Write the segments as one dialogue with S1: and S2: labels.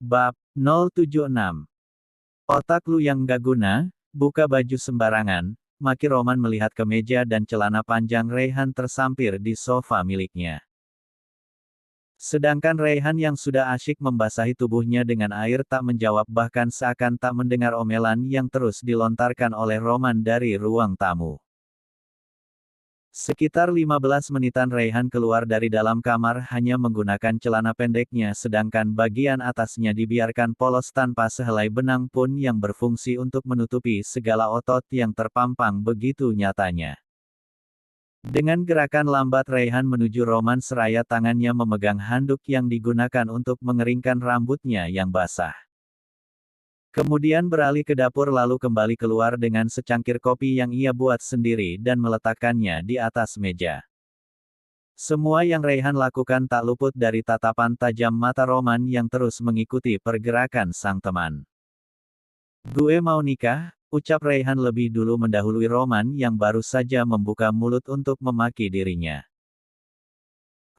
S1: Bab 076. Otak lu yang gak guna, buka baju sembarangan, maki Roman melihat kemeja dan celana panjang Rayhan tersampir di sofa miliknya. Sedangkan Rayhan yang sudah asyik membasahi tubuhnya dengan air tak menjawab bahkan seakan tak mendengar omelan yang terus dilontarkan oleh Roman dari ruang tamu. Sekitar 15 menitan Rayhan keluar dari dalam kamar hanya menggunakan celana pendeknya sedangkan bagian atasnya dibiarkan polos tanpa sehelai benang pun yang berfungsi untuk menutupi segala otot yang terpampang begitu nyatanya. Dengan gerakan lambat Rayhan menuju Roman seraya tangannya memegang handuk yang digunakan untuk mengeringkan rambutnya yang basah. Kemudian beralih ke dapur lalu kembali keluar dengan secangkir kopi yang ia buat sendiri dan meletakkannya di atas meja. Semua yang Rayhan lakukan tak luput dari tatapan tajam mata Roman yang terus mengikuti pergerakan sang teman. "Gue mau nikah," ucap Rayhan lebih dulu mendahului Roman yang baru saja membuka mulut untuk memaki dirinya.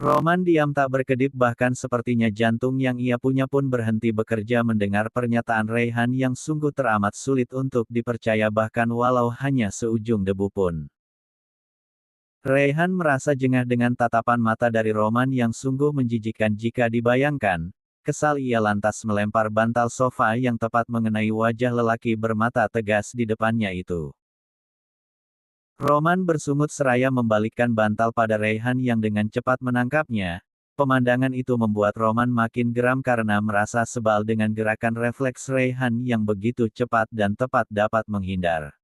S1: Roman diam tak berkedip bahkan sepertinya jantung yang ia punya pun berhenti bekerja mendengar pernyataan Rayhan yang sungguh teramat sulit untuk dipercaya bahkan walau hanya seujung debu pun. Rayhan merasa jengah dengan tatapan mata dari Roman yang sungguh menjijikkan jika dibayangkan. Kesal ia lantas melempar bantal sofa yang tepat mengenai wajah lelaki bermata tegas di depannya itu. Roman bersungut seraya membalikkan bantal pada Rayhan yang dengan cepat menangkapnya. Pemandangan itu membuat Roman makin geram karena merasa sebal dengan gerakan refleks Rayhan yang begitu cepat dan tepat dapat menghindar.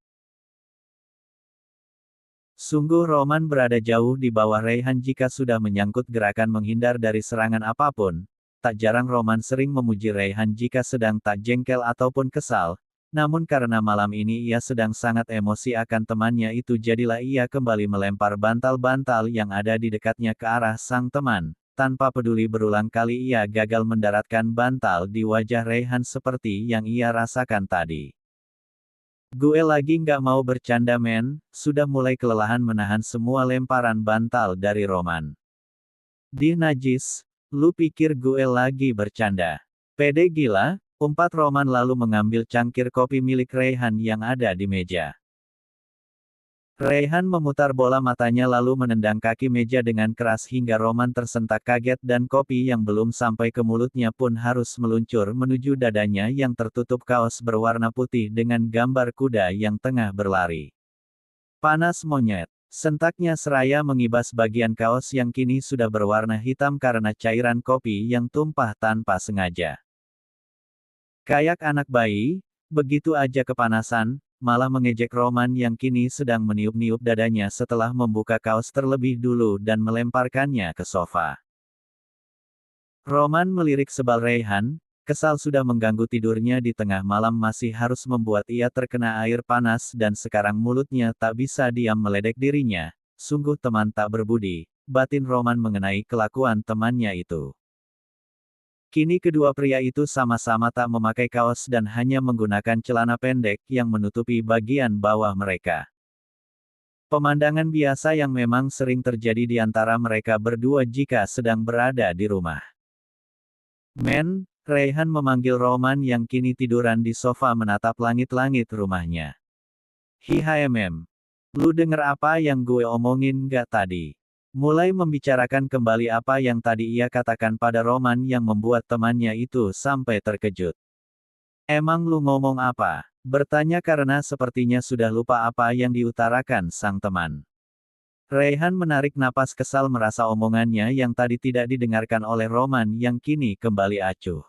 S1: Sungguh Roman berada jauh di bawah Rayhan jika sudah menyangkut gerakan menghindar dari serangan apapun. Tak jarang Roman sering memuji Rayhan jika sedang tak jengkel ataupun kesal. Namun karena malam ini ia sedang sangat emosi akan temannya itu jadilah ia kembali melempar bantal-bantal yang ada di dekatnya ke arah sang teman. Tanpa peduli berulang kali ia gagal mendaratkan bantal di wajah Rayhan seperti yang ia rasakan tadi. "Gue lagi nggak mau bercanda men," sudah mulai kelelahan menahan semua lemparan bantal dari Roman. "Dih najis, lu pikir gue lagi bercanda? Pede gila?" Umpat Roman lalu mengambil cangkir kopi milik Rayhan yang ada di meja. Rayhan memutar bola matanya lalu menendang kaki meja dengan keras hingga Roman tersentak kaget dan kopi yang belum sampai ke mulutnya pun harus meluncur menuju dadanya yang tertutup kaos berwarna putih dengan gambar kuda yang tengah berlari. "Panas monyet!" Sentaknya seraya mengibas bagian kaos yang kini sudah berwarna hitam karena cairan kopi yang tumpah tanpa sengaja. Kayak anak bayi, begitu aja kepanasan, malah mengejek Roman yang kini sedang meniup-niup dadanya setelah membuka kaos terlebih dulu dan melemparkannya ke sofa. Roman melirik sebal Rayhan, kesal sudah mengganggu tidurnya di tengah malam masih harus membuat ia terkena air panas dan sekarang mulutnya tak bisa diam meledek dirinya. Sungguh teman tak berbudi, batin Roman mengenai kelakuan temannya itu. Kini kedua pria itu sama-sama tak memakai kaos dan hanya menggunakan celana pendek yang menutupi bagian bawah mereka. Pemandangan biasa yang memang sering terjadi di antara mereka berdua jika sedang berada di rumah. "Men," Rayhan memanggil Roman yang kini tiduran di sofa menatap langit-langit rumahnya. "Hihaemem. Lu denger apa yang gue omongin nggak tadi?" Mulai membicarakan kembali apa yang tadi ia katakan pada Roman yang membuat temannya itu sampai terkejut. "Emang lu ngomong apa?" bertanya karena sepertinya sudah lupa apa yang diutarakan sang teman. Rayhan menarik napas kesal merasa omongannya yang tadi tidak didengarkan oleh Roman yang kini kembali acuh.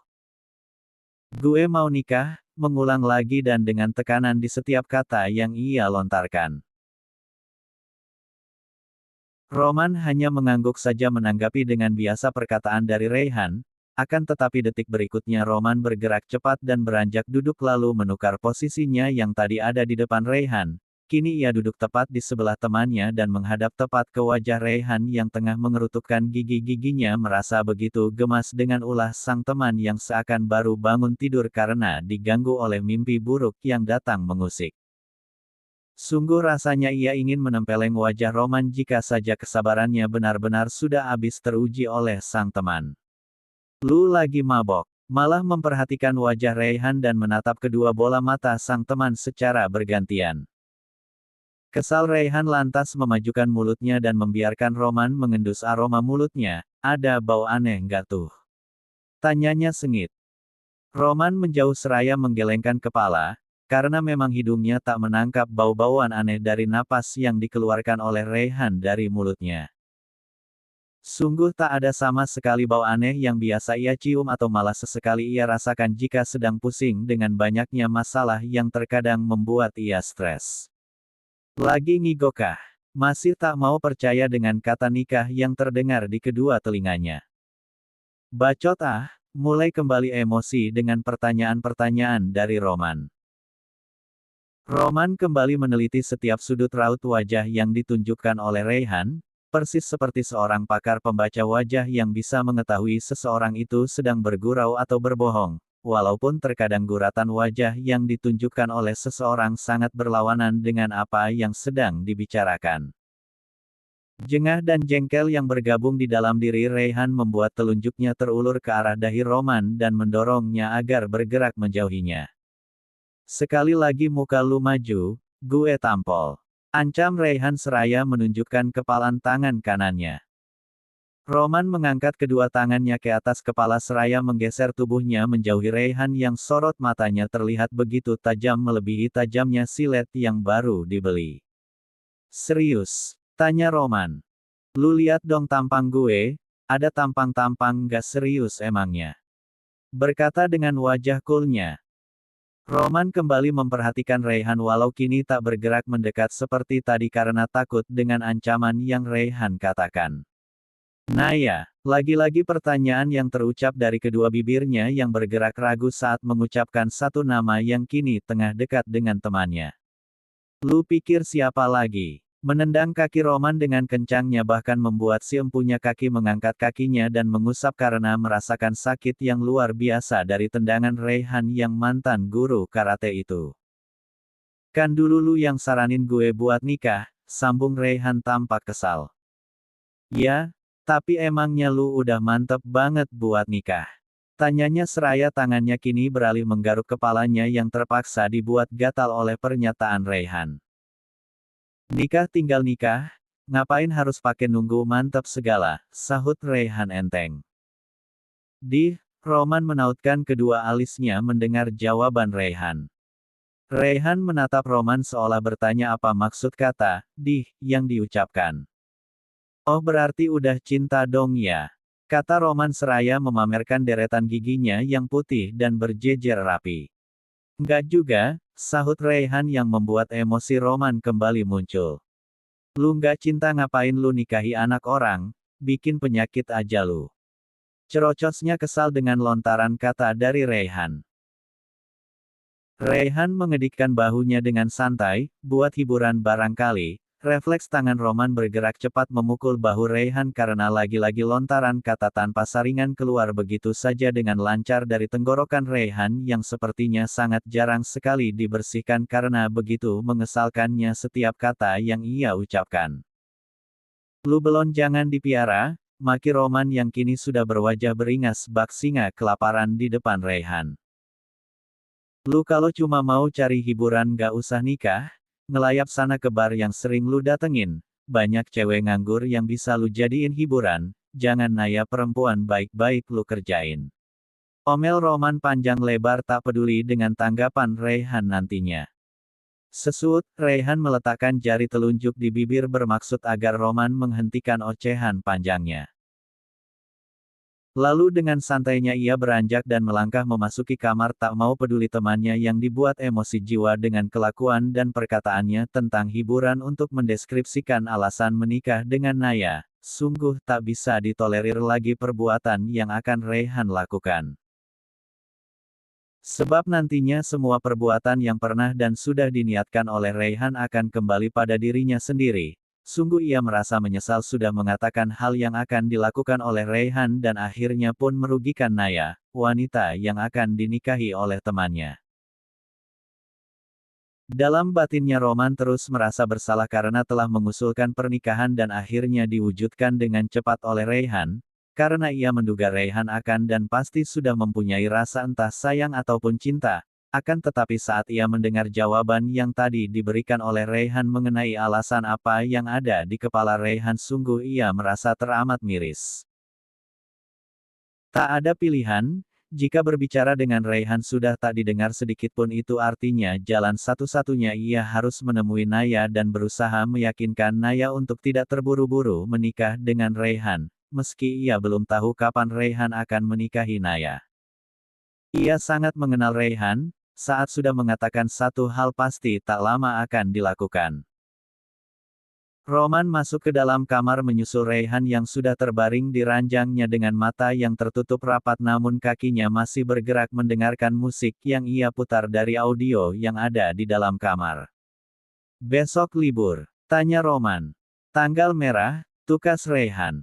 S1: "Gue mau nikah," mengulang lagi dan dengan tekanan di setiap kata yang ia lontarkan. Roman hanya mengangguk saja menanggapi dengan biasa perkataan dari Rayhan, akan tetapi detik berikutnya Roman bergerak cepat dan beranjak duduk lalu menukar posisinya yang tadi ada di depan Rayhan. Kini ia duduk tepat di sebelah temannya dan menghadap tepat ke wajah Rayhan yang tengah mengerutupkan gigi-giginya merasa begitu gemas dengan ulah sang teman yang seakan baru bangun tidur karena diganggu oleh mimpi buruk yang datang mengusik. Sungguh rasanya ia ingin menempeleng wajah Roman jika saja kesabarannya benar-benar sudah habis teruji oleh sang teman. "Lu lagi mabok?" malah memperhatikan wajah Raihan dan menatap kedua bola mata sang teman secara bergantian. Kesal Raihan lantas memajukan mulutnya dan membiarkan Roman mengendus aroma mulutnya. Ada bau aneh nggak tuh? Tanyanya sengit. Roman menjauh seraya menggelengkan kepala, karena memang hidungnya tak menangkap bau-bauan aneh dari napas yang dikeluarkan oleh Raihan dari mulutnya. Sungguh tak ada sama sekali bau aneh yang biasa ia cium atau malah sesekali ia rasakan jika sedang pusing dengan banyaknya masalah yang terkadang membuat ia stres. Lagi ngigokah? Masih tak mau percaya dengan kata nikah yang terdengar di kedua telinganya. Bacot ah, mulai kembali emosi dengan pertanyaan-pertanyaan dari Roman. Roman kembali meneliti setiap sudut raut wajah yang ditunjukkan oleh Raihan, persis seperti seorang pakar pembaca wajah yang bisa mengetahui seseorang itu sedang bergurau atau berbohong. Walaupun terkadang guratan wajah yang ditunjukkan oleh seseorang sangat berlawanan dengan apa yang sedang dibicarakan. Jengah dan jengkel yang bergabung di dalam diri Raihan membuat telunjuknya terulur ke arah dahi Roman dan mendorongnya agar bergerak menjauhinya. Sekali lagi muka lu maju, gue tampol. Ancam Raihan seraya menunjukkan kepalan tangan kanannya. Roman mengangkat kedua tangannya ke atas kepala seraya menggeser tubuhnya menjauhi Raihan yang sorot matanya terlihat begitu tajam melebihi tajamnya silet yang baru dibeli. Serius? Tanya Roman. Lu lihat dong tampang gue, ada tampang-tampang gak serius emangnya? Berkata dengan wajah coolnya. Roman kembali memperhatikan Raihan walau kini tak bergerak mendekat seperti tadi karena takut dengan ancaman yang Raihan katakan. Naya, lagi-lagi pertanyaan yang terucap dari kedua bibirnya yang bergerak ragu saat mengucapkan satu nama yang kini tengah dekat dengan temannya. Lu pikir siapa lagi? Menendang kaki Roman dengan kencangnya bahkan membuat si empunya kaki mengangkat kakinya dan mengusap karena merasakan sakit yang luar biasa dari tendangan Raihan yang mantan guru karate itu. Kan dulu lu yang saranin gue buat nikah, sambung Raihan tampak kesal. Ya, tapi emangnya lu udah mantep banget buat nikah? Tanyanya seraya tangannya kini beralih menggaruk kepalanya yang terpaksa dibuat gatal oleh pernyataan Raihan. Nikah tinggal nikah, ngapain harus pakai nunggu mantep segala, sahut Raihan enteng. Roman menautkan kedua alisnya mendengar jawaban Raihan. Raihan menatap Roman seolah bertanya apa maksud kata, yang diucapkan. Oh berarti udah cinta dong ya? Kata Roman seraya memamerkan deretan giginya yang putih dan berjejer rapi. Enggak juga, sahut Raihan yang membuat emosi Roman kembali muncul. Lu nggak cinta ngapain lu nikahi anak orang, bikin penyakit aja lu. Cerocosnya kesal dengan lontaran kata dari Raihan. Raihan mengedikkan bahunya dengan santai, buat hiburan barangkali. Refleks tangan Roman bergerak cepat memukul bahu Raihan karena lagi-lagi lontaran kata tanpa saringan keluar begitu saja dengan lancar dari tenggorokan Raihan yang sepertinya sangat jarang sekali dibersihkan karena begitu mengesalkannya setiap kata yang ia ucapkan. Lu belon jangan dipiara, maki Roman yang kini sudah berwajah beringas bak singa kelaparan di depan Raihan. Lu kalau cuma mau cari hiburan gak usah nikah, ngelayap sana ke bar yang sering lu datengin, banyak cewek nganggur yang bisa lu jadiin hiburan, jangan naya perempuan baik-baik lu kerjain. Omel Roman panjang lebar tak peduli dengan tanggapan Raihan nantinya. Sesut, Raihan meletakkan jari telunjuk di bibir bermaksud agar Roman menghentikan ocehan panjangnya. Lalu dengan santainya ia beranjak dan melangkah memasuki kamar tak mau peduli temannya yang dibuat emosi jiwa dengan kelakuan dan perkataannya tentang hiburan untuk mendeskripsikan alasan menikah dengan Naya. Sungguh tak bisa ditolerir lagi perbuatan yang akan Raihan lakukan. Sebab nantinya semua perbuatan yang pernah dan sudah diniatkan oleh Raihan akan kembali pada dirinya sendiri. Sungguh ia merasa menyesal sudah mengatakan hal yang akan dilakukan oleh Raihan dan akhirnya pun merugikan Naya, wanita yang akan dinikahi oleh temannya. Dalam batinnya Roman terus merasa bersalah karena telah mengusulkan pernikahan dan akhirnya diwujudkan dengan cepat oleh Raihan, karena ia menduga Raihan akan dan pasti sudah mempunyai rasa entah sayang ataupun cinta. Akan tetapi saat ia mendengar jawaban yang tadi diberikan oleh Raihan mengenai alasan apa yang ada di kepala Raihan, sungguh ia merasa teramat miris. Tak ada pilihan, jika berbicara dengan Raihan sudah tak didengar sedikitpun, itu artinya jalan satu-satunya ia harus menemui Naya dan berusaha meyakinkan Naya untuk tidak terburu-buru menikah dengan Raihan, meski ia belum tahu kapan Raihan akan menikahi Naya. Ia sangat mengenal Raihan, saat sudah mengatakan satu hal pasti tak lama akan dilakukan. Roman masuk ke dalam kamar menyusul Raihan yang sudah terbaring di ranjangnya dengan mata yang tertutup rapat, namun kakinya masih bergerak mendengarkan musik yang ia putar dari audio yang ada di dalam kamar. "Besok libur?" tanya Roman. "Tanggal merah," tukas Raihan.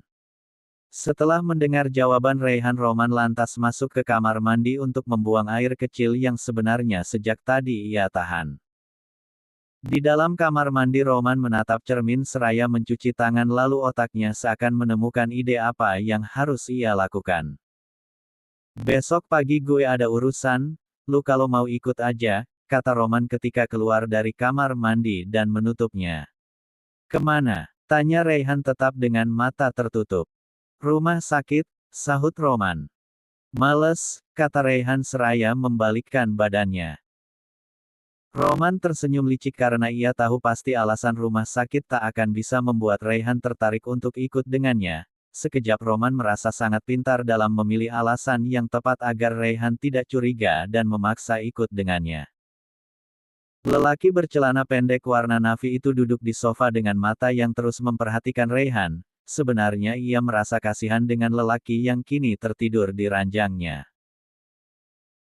S1: Setelah mendengar jawaban Raihan, Roman lantas masuk ke kamar mandi untuk membuang air kecil yang sebenarnya sejak tadi ia tahan. Di dalam kamar mandi Roman menatap cermin seraya mencuci tangan, lalu otaknya seakan menemukan ide apa yang harus ia lakukan. "Besok pagi gue ada urusan, lu kalau mau ikut aja," kata Roman ketika keluar dari kamar mandi dan menutupnya. "Kemana?" tanya Raihan tetap dengan mata tertutup. "Rumah sakit," sahut Roman. "Males," kata Raihan seraya membalikkan badannya. Roman tersenyum licik karena ia tahu pasti alasan rumah sakit tak akan bisa membuat Raihan tertarik untuk ikut dengannya. Sekejap Roman merasa sangat pintar dalam memilih alasan yang tepat agar Raihan tidak curiga dan memaksa ikut dengannya. Lelaki bercelana pendek warna navy itu duduk di sofa dengan mata yang terus memperhatikan Raihan. Sebenarnya ia merasa kasihan dengan lelaki yang kini tertidur di ranjangnya.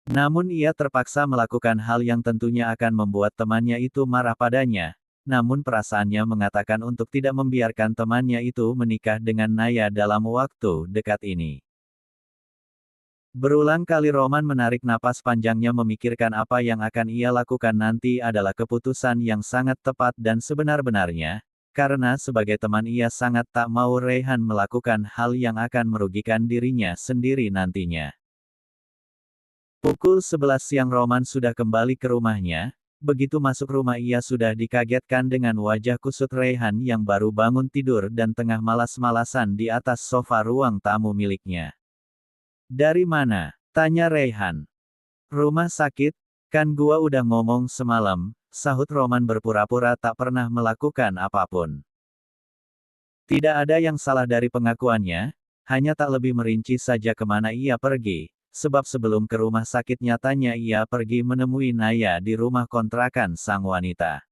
S1: Namun ia terpaksa melakukan hal yang tentunya akan membuat temannya itu marah padanya. Namun perasaannya mengatakan untuk tidak membiarkan temannya itu menikah dengan Naya dalam waktu dekat ini. Berulang kali Roman menarik napas panjangnya memikirkan apa yang akan ia lakukan nanti adalah keputusan yang sangat tepat dan sebenar-benarnya, karena sebagai teman ia sangat tak mau Raihan melakukan hal yang akan merugikan dirinya sendiri nantinya. Pukul 11 siang Roman sudah kembali ke rumahnya. Begitu masuk rumah ia sudah dikagetkan dengan wajah kusut Raihan yang baru bangun tidur dan tengah malas-malasan di atas sofa ruang tamu miliknya. "Dari mana?" tanya Raihan. "Rumah sakit, kan gua udah ngomong semalam," sahut Roman berpura-pura tak pernah melakukan apapun. Tidak ada yang salah dari pengakuannya, hanya tak lebih merinci saja kemana ia pergi. Sebab sebelum ke rumah sakit nyatanya ia pergi menemui Naya di rumah kontrakan sang wanita.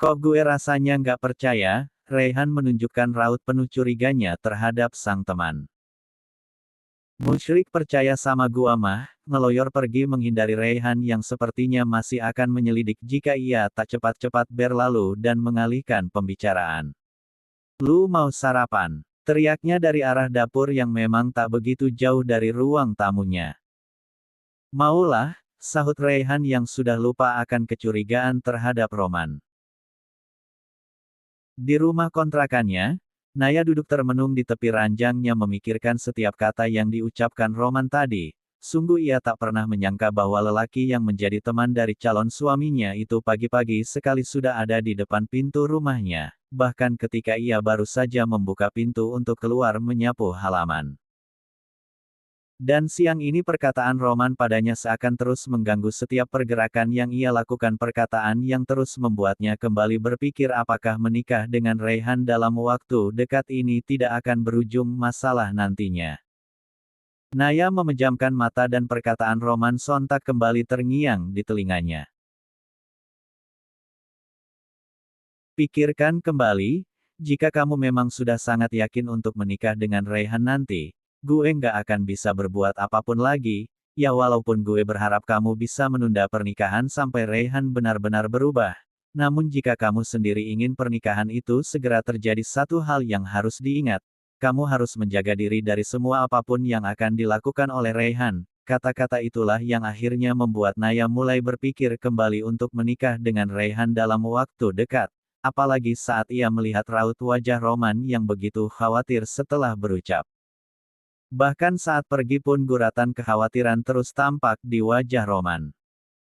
S1: "Kok gue rasanya nggak percaya?" Raihan menunjukkan raut penuh curiganya terhadap sang teman. "Musyrik percaya sama gua mah," ngeloyor pergi menghindari Raihan yang sepertinya masih akan menyelidik jika ia tak cepat-cepat berlalu dan mengalihkan pembicaraan. "Lu mau sarapan?" teriaknya dari arah dapur yang memang tak begitu jauh dari ruang tamunya. "Maulah," sahut Raihan yang sudah lupa akan kecurigaan terhadap Roman. Di rumah kontrakannya, Naya duduk termenung di tepi ranjangnya memikirkan setiap kata yang diucapkan Roman tadi. Sungguh ia tak pernah menyangka bahwa lelaki yang menjadi teman dari calon suaminya itu pagi-pagi sekali sudah ada di depan pintu rumahnya. Bahkan ketika ia baru saja membuka pintu untuk keluar menyapu halaman. Dan siang ini perkataan Roman padanya seakan terus mengganggu setiap pergerakan yang ia lakukan, perkataan yang terus membuatnya kembali berpikir apakah menikah dengan Raihan dalam waktu dekat ini tidak akan berujung masalah nantinya. Naya memejamkan mata dan perkataan Roman sontak kembali terngiang di telinganya. "Pikirkan kembali, jika kamu memang sudah sangat yakin untuk menikah dengan Raihan nanti, gue nggak akan bisa berbuat apapun lagi, ya walaupun gue berharap kamu bisa menunda pernikahan sampai Raihan benar-benar berubah. Namun jika kamu sendiri ingin pernikahan itu segera terjadi, satu hal yang harus diingat, kamu harus menjaga diri dari semua apapun yang akan dilakukan oleh Raihan." Kata-kata itulah yang akhirnya membuat Naya mulai berpikir kembali untuk menikah dengan Raihan dalam waktu dekat. Apalagi saat ia melihat raut wajah Roman yang begitu khawatir setelah berucap, Bahkan saat pergi pun guratan kekhawatiran terus tampak di wajah Roman.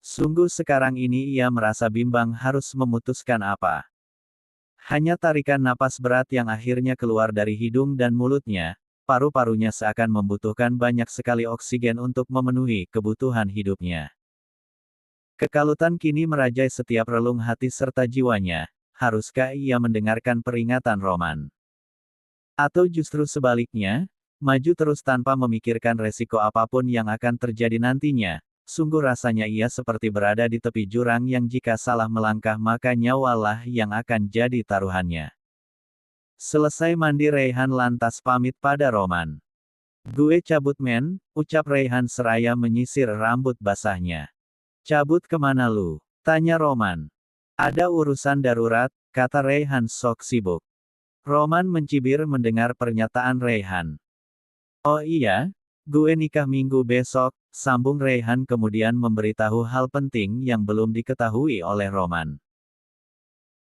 S1: Sungguh sekarang ini ia merasa bimbang harus memutuskan apa. Hanya tarikan napas berat yang akhirnya keluar dari hidung dan mulutnya, paru-parunya seakan membutuhkan banyak sekali oksigen untuk memenuhi kebutuhan hidupnya. Kekalutan kini merajai setiap relung hati serta jiwanya. Haruskah ia mendengarkan peringatan Roman? Atau justru sebaliknya, maju terus tanpa memikirkan resiko apapun yang akan terjadi nantinya? Sungguh rasanya ia seperti berada di tepi jurang yang jika salah melangkah maka nyawalah yang akan jadi taruhannya. Selesai mandi Raihan lantas pamit pada Roman. "Gue cabut men," ucap Raihan seraya menyisir rambut basahnya. "Cabut kemana lu?" tanya Roman. "Ada urusan darurat," kata Raihan sok sibuk. Roman mencibir mendengar pernyataan Raihan. "Oh iya? Gue nikah minggu besok," sambung Raihan kemudian memberitahu hal penting yang belum diketahui oleh Roman.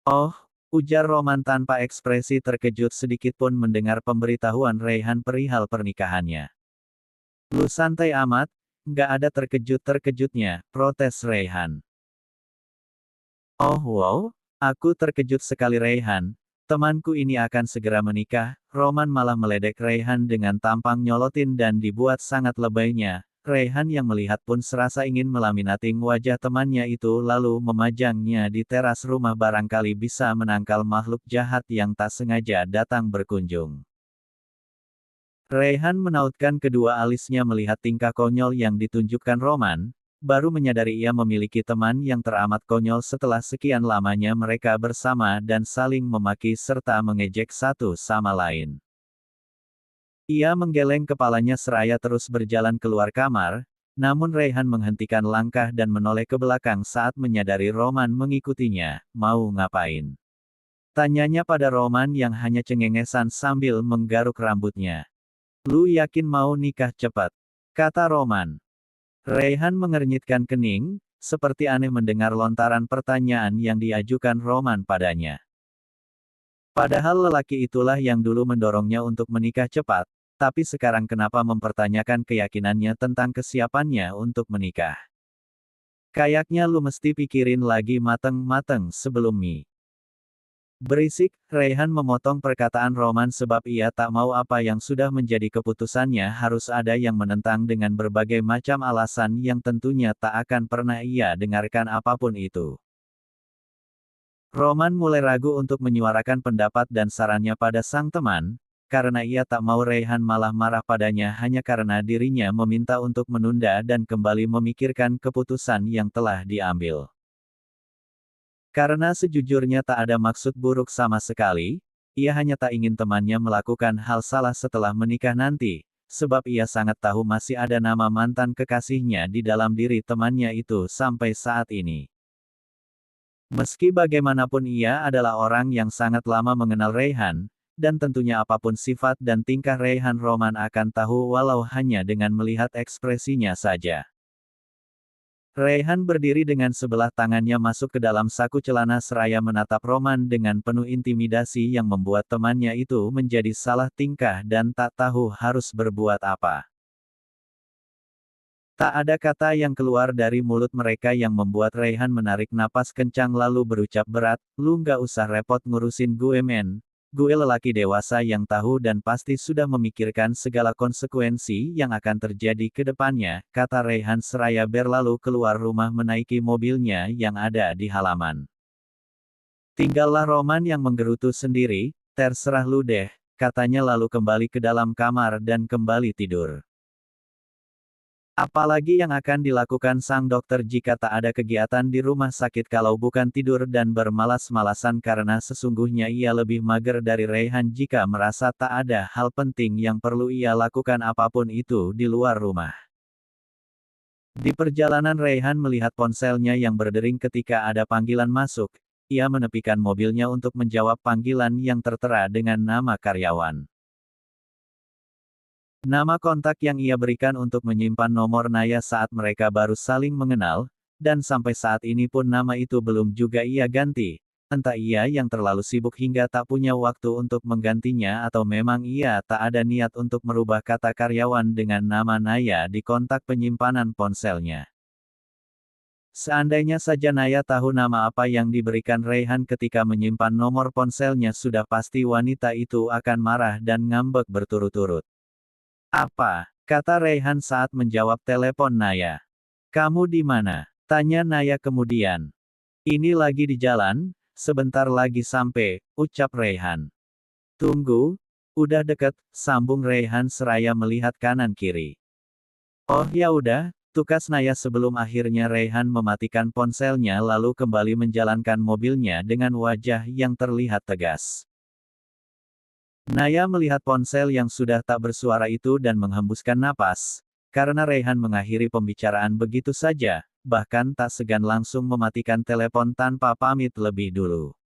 S1: "Oh," ujar Roman tanpa ekspresi terkejut sedikitpun mendengar pemberitahuan Raihan perihal pernikahannya. "Lu santai amat, nggak ada terkejut-terkejutnya," protes Raihan. "Oh wow, aku terkejut sekali Raihan. Temanku ini akan segera menikah." Roman malah meledek Raihan dengan tampang nyolotin dan dibuat sangat lebaynya. Raihan yang melihat pun serasa ingin melaminating wajah temannya itu lalu memajangnya di teras rumah barangkali bisa menangkal makhluk jahat yang tak sengaja datang berkunjung. Raihan menautkan kedua alisnya melihat tingkah konyol yang ditunjukkan Roman. Baru menyadari ia memiliki teman yang teramat konyol setelah sekian lamanya mereka bersama dan saling memaki serta mengejek satu sama lain. Ia menggeleng kepalanya seraya terus berjalan keluar kamar, namun Raihan menghentikan langkah dan menoleh ke belakang saat menyadari Roman mengikutinya. "Mau ngapain?" tanyanya pada Roman yang hanya cengengesan sambil menggaruk rambutnya. "Lu yakin mau nikah cepat?" kata Roman. Raihan mengernyitkan kening, seperti aneh mendengar lontaran pertanyaan yang diajukan Roman padanya. Padahal lelaki itulah yang dulu mendorongnya untuk menikah cepat, tapi sekarang kenapa mempertanyakan keyakinannya tentang kesiapannya untuk menikah? "Kayaknya lu mesti pikirin lagi mateng-mateng sebelum Berisik, Raihan memotong perkataan Roman sebab ia tak mau apa yang sudah menjadi keputusannya harus ada yang menentang dengan berbagai macam alasan yang tentunya tak akan pernah ia dengarkan apapun itu. Roman mulai ragu untuk menyuarakan pendapat dan sarannya pada sang teman, karena ia tak mau Raihan malah marah padanya hanya karena dirinya meminta untuk menunda dan kembali memikirkan keputusan yang telah diambil. Karena sejujurnya tak ada maksud buruk sama sekali, ia hanya tak ingin temannya melakukan hal salah setelah menikah nanti, sebab ia sangat tahu masih ada nama mantan kekasihnya di dalam diri temannya itu sampai saat ini. Meski bagaimanapun ia adalah orang yang sangat lama mengenal Raihan, dan tentunya apapun sifat dan tingkah Raihan Roman akan tahu walau hanya dengan melihat ekspresinya saja. Raihan berdiri dengan sebelah tangannya masuk ke dalam saku celana seraya menatap Roman dengan penuh intimidasi yang membuat temannya itu menjadi salah tingkah dan tak tahu harus berbuat apa. Tak ada kata yang keluar dari mulut mereka yang membuat Raihan menarik napas kencang lalu berucap berat, "Lu nggak usah repot ngurusin gue men. Gue lelaki dewasa yang tahu dan pasti sudah memikirkan segala konsekuensi yang akan terjadi ke depannya," kata Raihan seraya berlalu keluar rumah menaiki mobilnya yang ada di halaman. Tinggallah Roman yang menggerutu sendiri, "Terserah lu deh," katanya lalu kembali ke dalam kamar dan kembali tidur. Apalagi yang akan dilakukan sang dokter jika tak ada kegiatan di rumah sakit kalau bukan tidur dan bermalas-malasan karena sesungguhnya ia lebih mager dari Raihan jika merasa tak ada hal penting yang perlu ia lakukan apapun itu di luar rumah. Di perjalanan Raihan melihat ponselnya yang berdering ketika ada panggilan masuk. Ia menepikan mobilnya untuk menjawab panggilan yang tertera dengan nama karyawan. Nama kontak yang ia berikan untuk menyimpan nomor Naya saat mereka baru saling mengenal, dan sampai saat ini pun nama itu belum juga ia ganti. Entah ia yang terlalu sibuk hingga tak punya waktu untuk menggantinya atau memang ia tak ada niat untuk merubah kata karyawan dengan nama Naya di kontak penyimpanan ponselnya. Seandainya saja Naya tahu nama apa yang diberikan Raihan ketika menyimpan nomor ponselnya, sudah pasti wanita itu akan marah dan ngambek berturut-turut. Apa? Kata Raihan saat menjawab telepon Naya. Kamu di mana? Tanya Naya kemudian. Ini lagi di jalan, sebentar lagi sampai, ucap Raihan. Tunggu, udah deket, sambung Raihan seraya melihat kanan kiri. Oh ya udah, tukas Naya sebelum akhirnya Raihan mematikan ponselnya lalu kembali menjalankan mobilnya dengan wajah yang terlihat tegas. Naya melihat ponsel yang sudah tak bersuara itu dan menghembuskan napas, karena Raihan mengakhiri pembicaraan begitu saja, bahkan tak segan langsung mematikan telepon tanpa pamit lebih dulu.